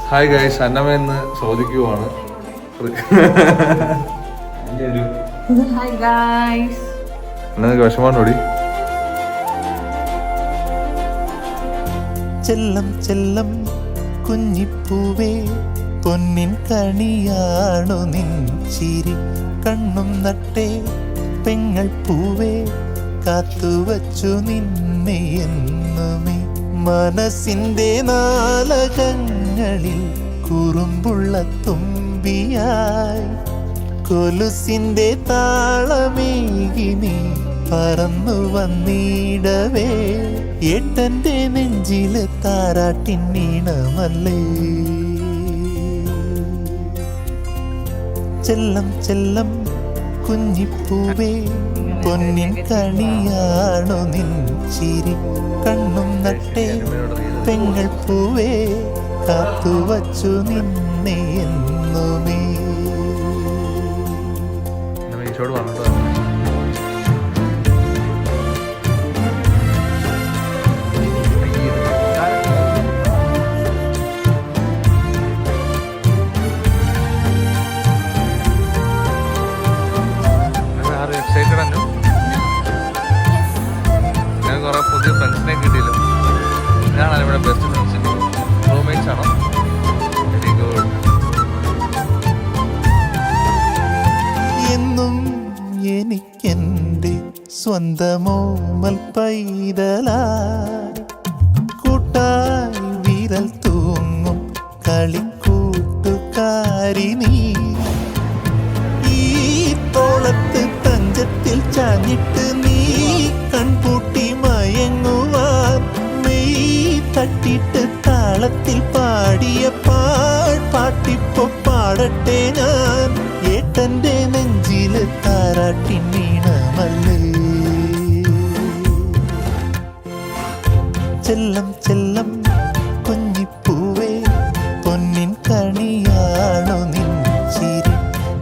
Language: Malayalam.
Hi guys, അന്നമ്മയെന്ന് ചോദിക്കുവാണ്. എന്നൊക്കെ വിഷമാണോടി? ചെല്ലം ചെല്ലം കുഞ്ഞിപ്പൂവേ, പൊന്നിൻ കണിയാണു നിൻ ചിരി. കണ്ണും നട്ടേ പെങ്ങൾ പൂവേ, കാത്തുവച്ചു നിന്നെ എന്നുമേ. മനസ്സിന്റെ നാലകങ്ങളിൽ കുറുമ്പുള്ള തുമ്പിയായി, കൊലുസിന്റെ താളമേകി നീ പറന്നു വന്നിടവേ. ഏട്ടന്റെ നെഞ്ചിലെ താരാട്ടിൻ നീണമല്ലേ. ചെല്ലം ചെല്ലം കുഞ്ഞിപ്പൂവേ, പൊന്നിൻ കണിയാണു നിൻ ചിരി. കണ്ണും നട്ടേ പെങ്ങൾ പൂവേ, കാത്തുവച്ചു നിന്നെ എന്നുമേ. ഞാൻ കുറെ പുതിയ ഫ്രണ്ട്സിനെ കിട്ടിയല്ലോ. ഞാനാണ് ഇവിടെ ബെസ്റ്റ് ഫ്രണ്ട്സിൻ്റെ റൂംമേറ്റ്സ് ആണോ? Very good. എന്നും എനിക്കെൻ്റെ സ്വന്തമോമൽ പൈതലായി, കൂട്ടായി വിരൽ തൂങ്ങും കളിക്കൂട്ടുകാരി നീ. ഈ തോളത്ത് തഞ്ചത്തിൽ ചാഞ്ഞിട്ട് നീ കൺപൂട്ടി മയങ്ങുവാൻ, മെയ് തട്ടിട്ട് താളത്തിൽ പാടിയ പാട്ടിപ്പോ പാടട്ടെ ഞാൻ. ഏട്ടന്റെ നെഞ്ചില് താരാട്ടിൻ വീണമല്ലേ. ചെല്ലം ചെല്ലം